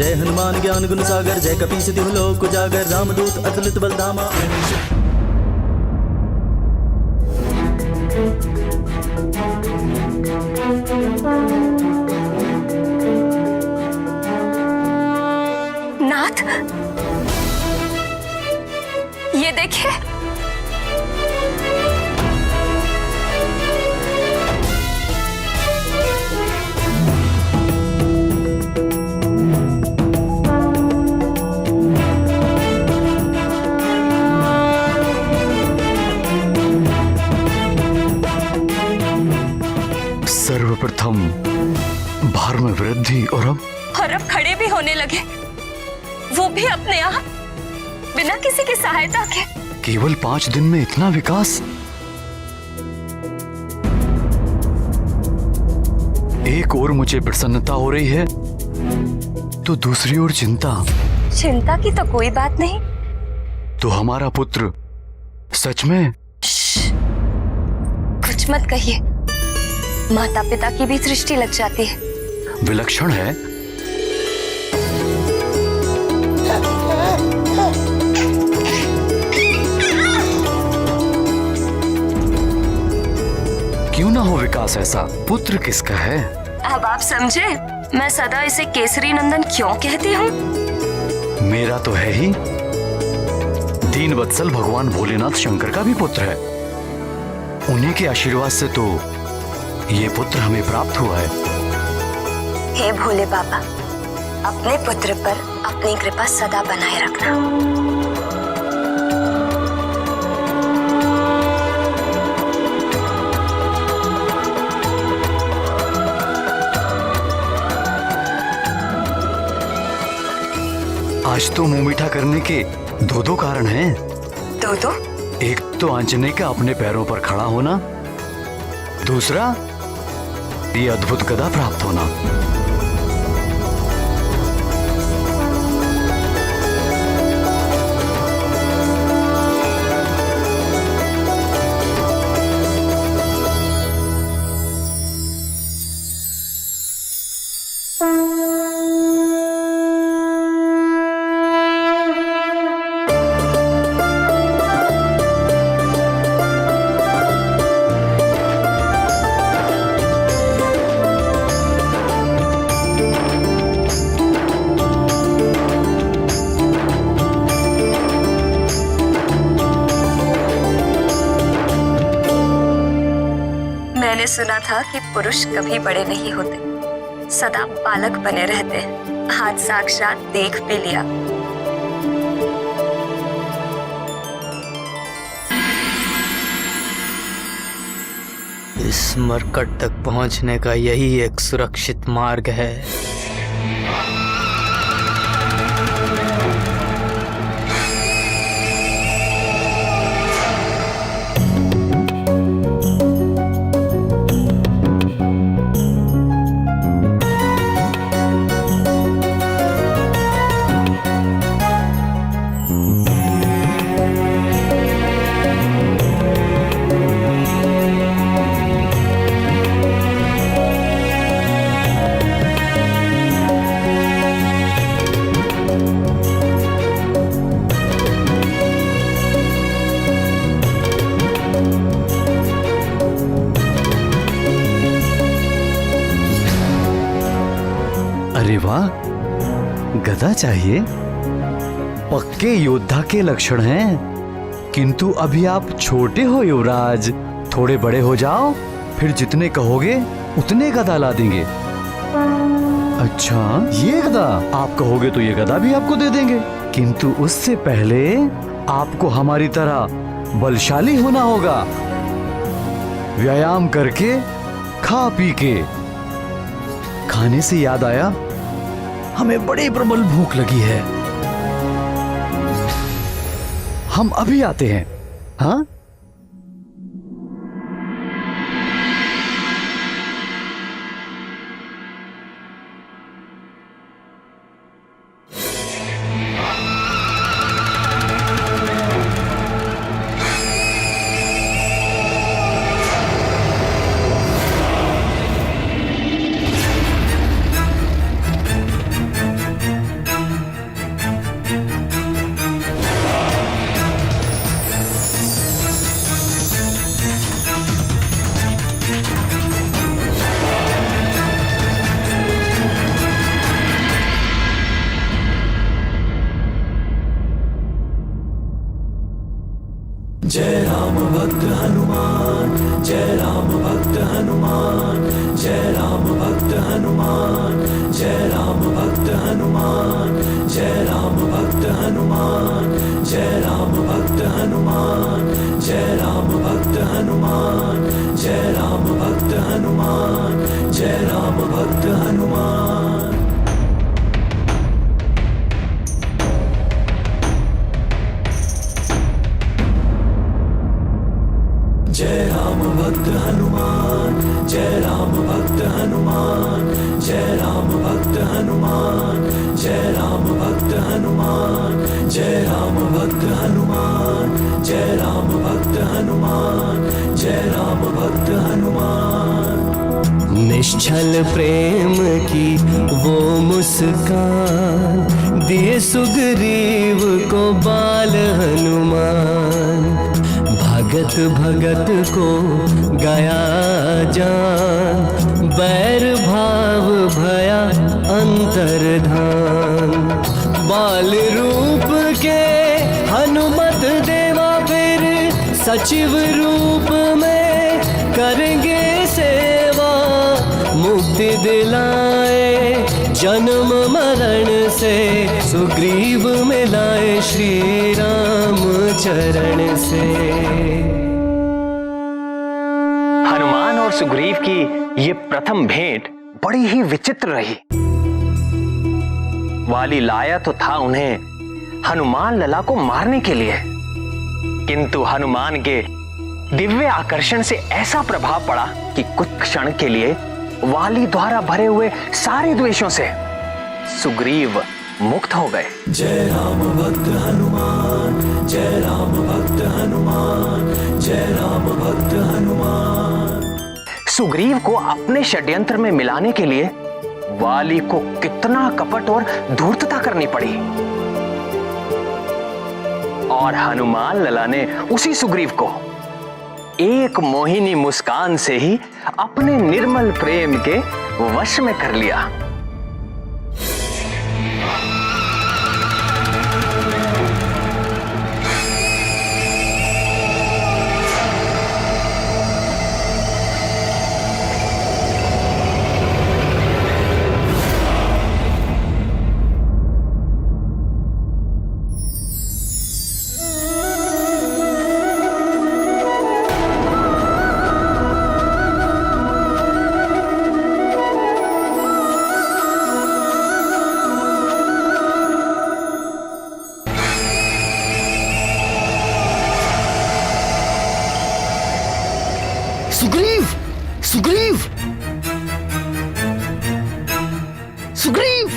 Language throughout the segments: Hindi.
जय हनुमान ज्ञान गुण सागर, जय कपीस तिहु लोक उजागर, रामदूत अतुलित बलधामा। नाथ, ये देखिए। सर्वप्रथम भार में वृद्धि और अब खड़े भी होने लगे, वो भी अपने आप, बिना किसी की सहायता के। केवल 5 दिन में इतना विकास। एक ओर मुझे प्रसन्नता हो रही है तो दूसरी ओर चिंता। चिंता की तो कोई बात नहीं। तो हमारा पुत्र सच में? कुछ मत कहिए, माता पिता की भी दृष्टि लग जाती है। विलक्षण है। क्यों ना हो विकास ऐसा? पुत्र किसका है? अब आप समझे मैं सदा इसे केसरी नंदन क्यों कहती हूँ? मेरा तो है ही। दीन वत्सल भगवान भोलेनाथ शंकर का भी पुत्र है। उन्हीं के आशीर्वाद से तो ये पुत्र हमें प्राप्त हुआ है। हे भोले बाबा, अपने पुत्र पर अपनी कृपा सदा बनाए रखना। आज तो मुंह मीठा करने के 2 कारण हैं। दो? एक तो आंजनेय का अपने पैरों पर खड़ा होना, दूसरा ये अद्भुत गदा प्राप्त होना। मैंने सुना था कि पुरुष कभी बड़े नहीं होते, सदा बालक बने रहते हैं। आज साक्षात देख भी लिया। इस मरकट तक पहुंचने का यही एक सुरक्षित मार्ग है। अरे वाह, गदा चाहिए? पक्के योद्धा के लक्षण हैं। किंतु अभी आप छोटे हो युवराज, थोड़े बड़े हो जाओ, फिर जितने कहोगे उतने गदा ला देंगे। अच्छा, ये गदा? आप कहोगे तो ये गदा भी आपको दे देंगे, किंतु उससे पहले आपको हमारी तरह बलशाली होना होगा। व्यायाम करके, खा पी के। खाने से याद आया, हमें बड़ी प्रबल भूख लगी है। हम अभी आते हैं। हाँ? जय राम भक्त हनुमान, जय राम भक्त हनुमान, जय राम भक्त हनुमान, जय राम भक्त हनुमान, जय राम भक्त हनुमान, जय राम भक्त हनुमान, जय राम भक्त हनुमान, जय राम भक्त हनुमान, जय राम भक्त हनुमान। जय राम भक्त हनुमान, जय राम भक्त हनुमान, जय राम भक्त हनुमान, जय राम भक्त हनुमान, जय राम भक्त हनुमान, जय राम भक्त हनुमान, जय राम भक्त हनुमान। निश्चल प्रेम की वो मुस्कान दिए सुग्रीव को बाल हनुमान। भगत भगत को गया जान, बैर भाव भया अंतर्धान। बाल रूप के हनुमत देवा फिर सचिव रूप में करेंगे सेवा। मुक्ति दिलाए जन्म मरण से, सुग्रीव मिलाए श्री राम चरण से। हनुमान और सुग्रीव की ये प्रथम भेंट बड़ी ही विचित्र रही। वाली लाया तो था उन्हें हनुमान लला को मारने के लिए, किंतु हनुमान के दिव्य आकर्षण से ऐसा प्रभाव पड़ा कि कुछ क्षण के लिए वाली द्वारा भरे हुए सारे द्वेषों से सुग्रीव मुक्त हो गए। जय राम भक्त हनुमान, जय राम भक्त हनुमान, जय राम भक्त हनुमान। सुग्रीव को अपने षड्यंत्र में मिलाने के लिए वाली को कितना कपट और धूर्तता करनी पड़ी, और हनुमान लला ने उसी सुग्रीव को एक मोहिनी मुस्कान से ही अपने निर्मल प्रेम के वश में कर लिया। सुग्रीव, सुग्रीव, सुग्रीव।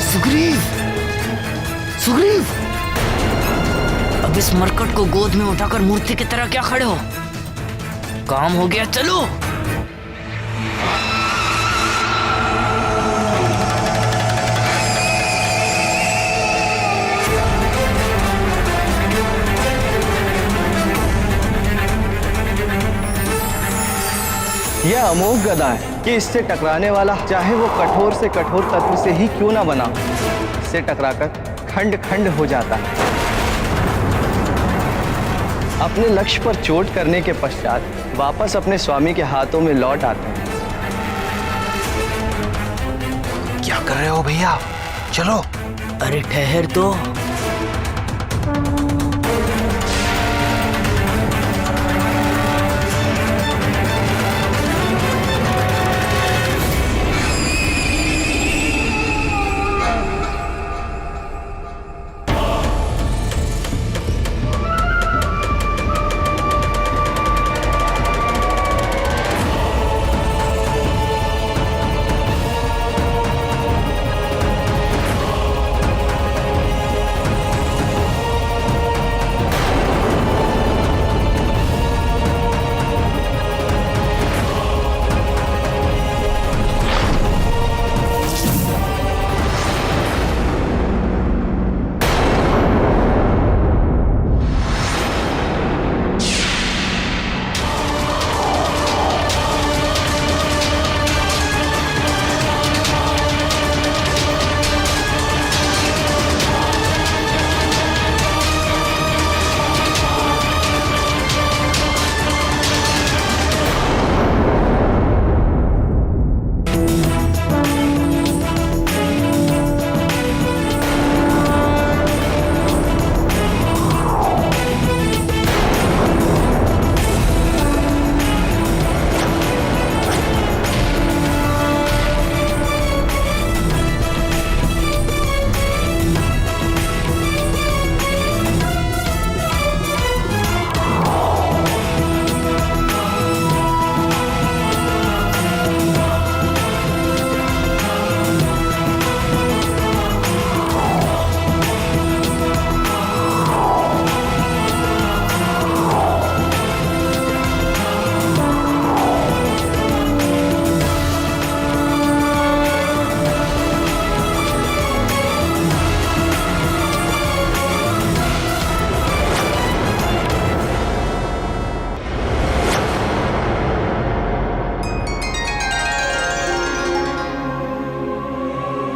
सुग्रीव, सुग्रीव। अब इस मरकट को गोद में उठाकर मूर्ति की तरह क्या खड़े हो? काम हो गया, चलो। यह अमोघ गदा है कि इससे टकराने वाला चाहे वो कठोर से कठोर तत्व से ही क्यों ना बना, इससे टकराकर खंड खंड हो जाता है। अपने लक्ष्य पर चोट करने के पश्चात वापस अपने स्वामी के हाथों में लौट आते हैं। क्या कर रहे हो भैया? चलो। अरे ठहर तो।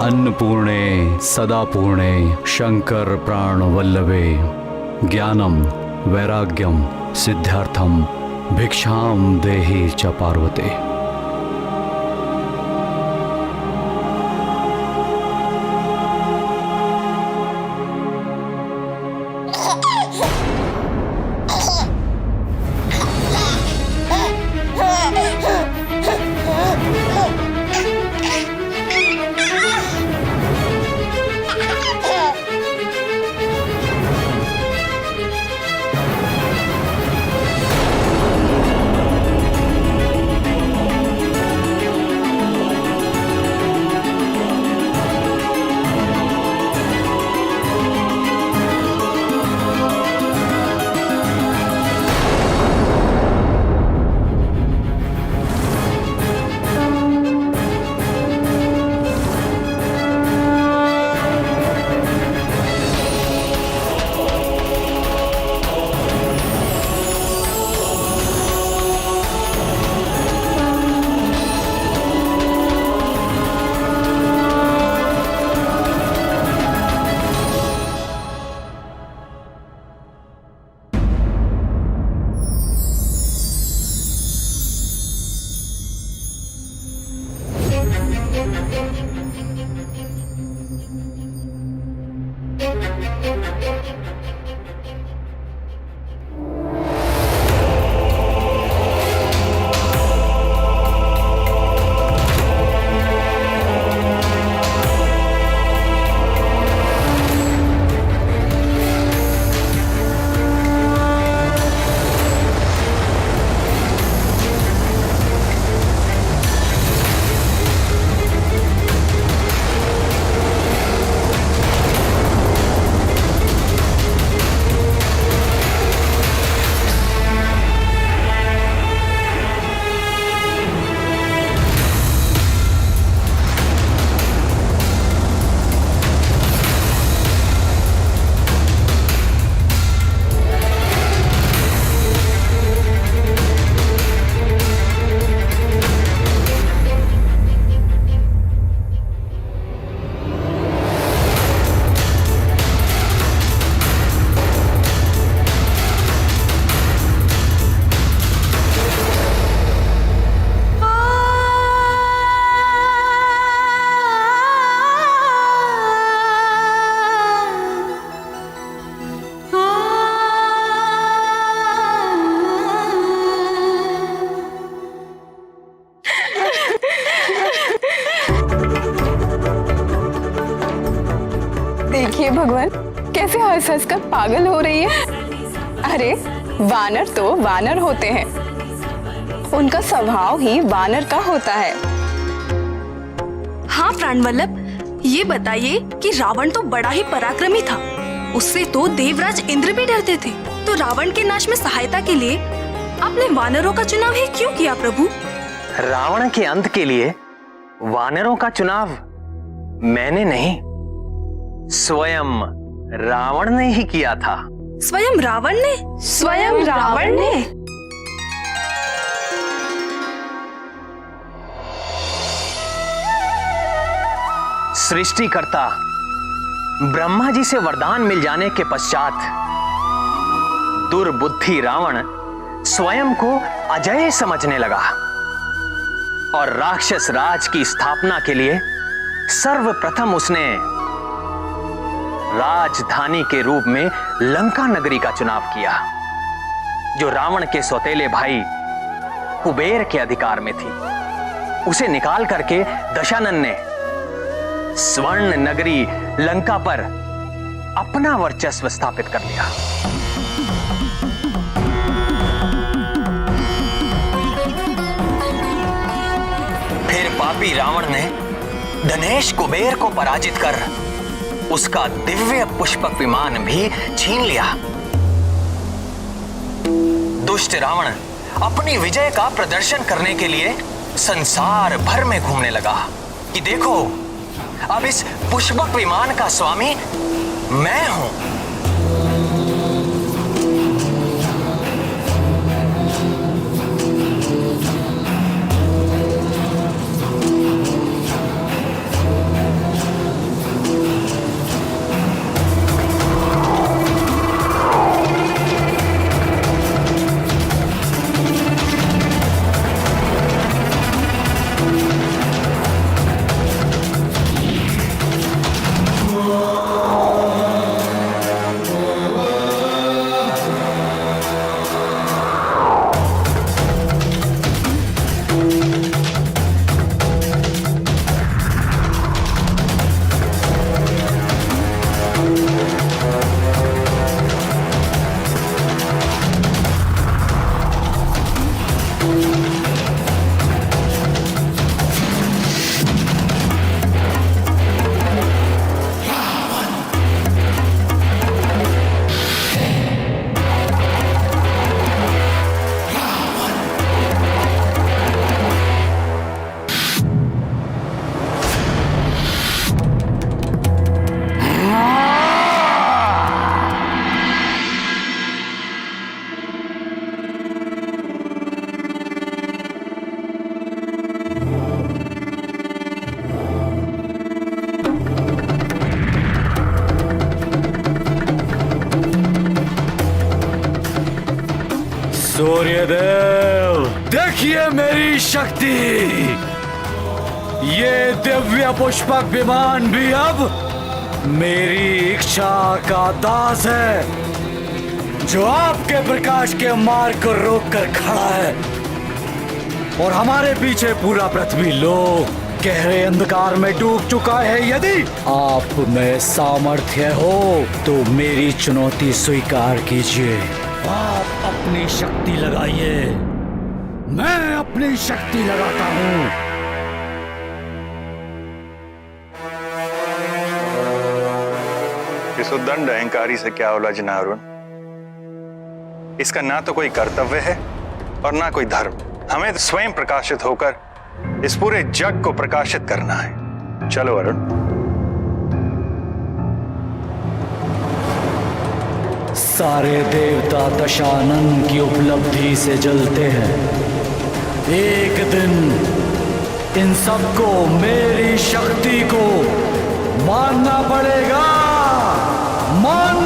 अन्नपूर्णे सदा पूर्णे शंकर प्राण वल्लभे ज्ञानम वैराग्यम सिद्धार्थम भिक्षाम देहि च पार्वते। देखिए भगवान कैसे हंस हंस कर पागल हो रही है। अरे वानर तो वानर होते हैं, उनका स्वभाव ही वानर का होता है। हाँ प्राणवल्लभ, ये बताइए कि रावण तो बड़ा ही पराक्रमी था, उससे तो देवराज इंद्र भी डरते थे। तो रावण के नाश में सहायता के लिए आपने वानरों का चुनाव ही क्यों किया प्रभु? रावण के अंत के लिए वानरों का चुनाव मैंने नहीं, स्वयं रावण ने ही किया था। स्वयं रावण ने? स्वयं रावण ने? सृष्टिकर्ता ब्रह्मा जी से वरदान मिल जाने के पश्चात दुर्बुद्धि रावण स्वयं को अजय समझने लगा और राक्षस राज की स्थापना के लिए सर्वप्रथम उसने राजधानी के रूप में लंका नगरी का चुनाव किया, जो रावण के सौतेले भाई कुबेर के अधिकार में थी। उसे निकाल करके दशानन ने स्वर्ण नगरी लंका पर अपना वर्चस्व स्थापित कर लिया। फिर पापी रावण ने धनेश कुबेर को पराजित कर उसका दिव्य पुष्पक विमान भी छीन लिया। दुष्ट रावण अपनी विजय का प्रदर्शन करने के लिए संसार भर में घूमने लगा कि देखो, अब इस पुष्पक विमान का स्वामी मैं हूं। सूर्यदेव, देखिए मेरी शक्ति। ये दिव्य पुष्पक विमान भी अब मेरी इच्छा का दास है, जो आपके प्रकाश के मार्ग को रोक कर खड़ा है। और हमारे पीछे पूरा पृथ्वी लोक गहरे अंधकार में डूब चुका है। यदि आप में सामर्थ्य हो तो मेरी चुनौती स्वीकार कीजिए। आप अपनी शक्ति लगाइए, मैं अपनी शक्ति लगाता हूँ। इस उद्दंड अहंकारी से क्या उलझना अरुण? इसका ना तो कोई कर्तव्य है और ना कोई धर्म। हमें स्वयं प्रकाशित होकर इस पूरे जग को प्रकाशित करना है। चलो अरुण। सारे देवता दशानन की उपलब्धि से जलते हैं। एक दिन इन सबको मेरी शक्ति को मानना पड़ेगा, मानना